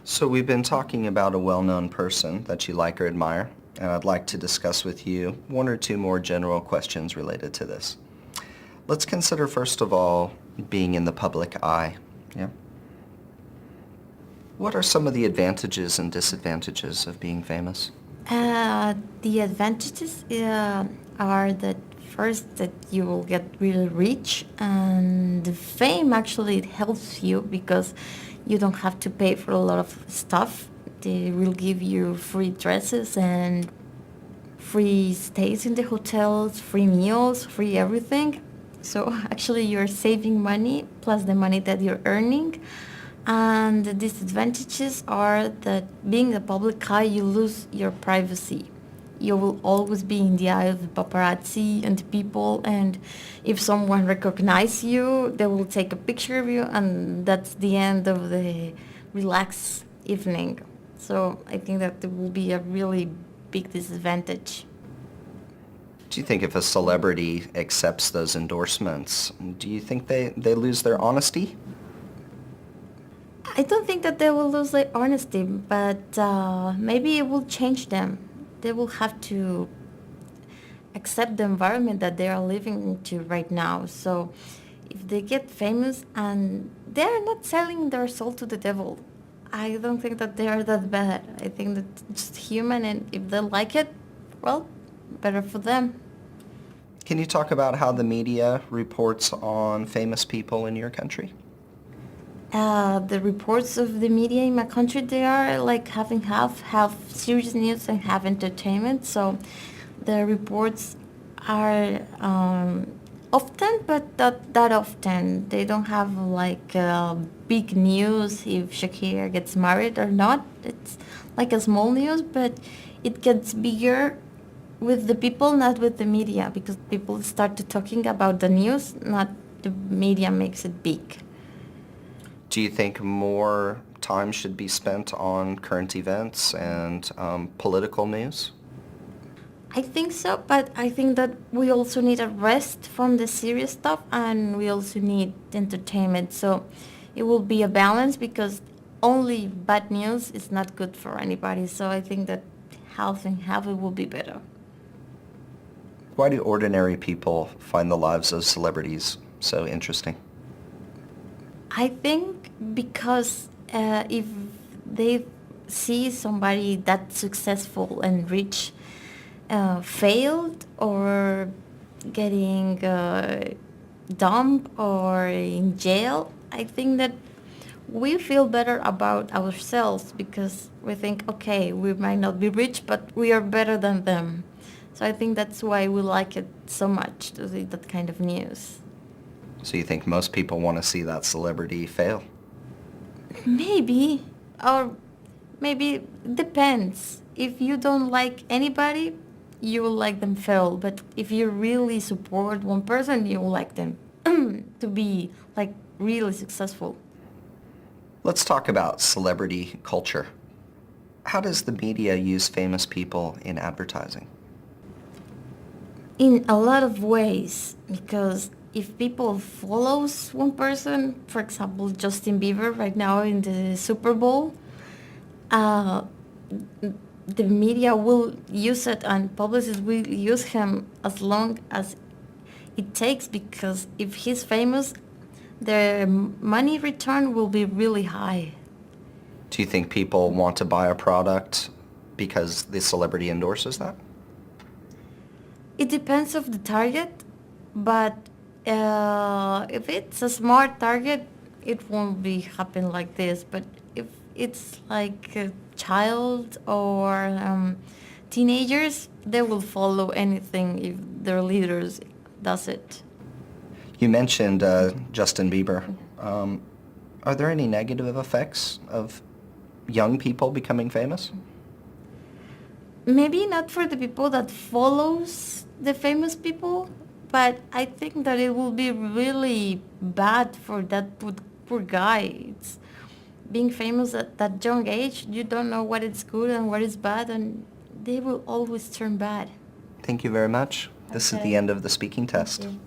So we've been talking about a well-known person that you like or admire, and I'd like to discuss with you one or two more general questions related to this. Let's consider first of all being in the public eye. Yeah. What are some of the advantages and disadvantages of being famous? The advantages are that first that you will get really rich, and the fame actually it helps you because you don't have to pay for a lot of stuff. They will give you free dresses and free stays in the hotels, free meals, free everything. So actually you're saving money plus the money that you're earning. And the disadvantages are that being a public eye, you lose your privacy. You will always be in the eye of the paparazzi and the people, and if someone recognizes you, they will take a picture of you, and that's the end of the relaxed evening. So I think that it will be a really big disadvantage. Do you think if a celebrity accepts those endorsements, do you think they lose their honesty? I don't think that they will lose their honesty, but maybe it will change them. They will have to accept the environment that they are living into right now. So if they get famous and they are not selling their soul to the devil, I don't think that they are that bad. I think that it's just human, and if they like it, well, better for them. Can you talk about how the media reports on famous people in your country? The reports of the media in my country, they are like having half serious news and half entertainment. So the reports are often, but not that often. They don't have like big news if Shakira gets married or not. It's like a small news, but it gets bigger with the people, not with the media, because people start to talking about the news, not the media makes it big. Do you think more time should be spent on current events and political news? I think so, but I think that we also need a rest from the serious stuff, and we also need entertainment. So it will be a balance because only bad news is not good for anybody. So I think that half and half it will be better. Why do ordinary people find the lives of celebrities so interesting? I think because if they see somebody that successful and rich failed or getting dumped or in jail, I think that we feel better about ourselves because we think, okay, we might not be rich, but we are better than them. So I think that's why we like it so much to see that kind of news. So you think most people want to see that celebrity fail? Maybe, or maybe depends. If you don't like anybody, you will like them fail. But if you really support one person, you will like them to be like really successful. Let's talk about celebrity culture. How does the media use famous people in advertising? In a lot of ways, because if people follows one person, for example, Justin Bieber right now in the Super Bowl, uh, the media will use it and publicists will use him as long as it takes because if he's famous, the money return will be really high. Do you think people want to buy a product because the celebrity endorses that? It depends of the target, but if it's a smart target, it won't be happen like this. But if it's like a child or teenagers, they will follow anything if their leaders does it. You mentioned Justin Bieber. Are there any negative effects of young people becoming famous? Maybe not for the people that follows the famous people, but I think that it will be really bad for that poor guy. It's being famous at that young age. You don't know what is good and what is bad, and they will always turn bad. Thank you very much. This is the Okay. end of the speaking Thank test. you.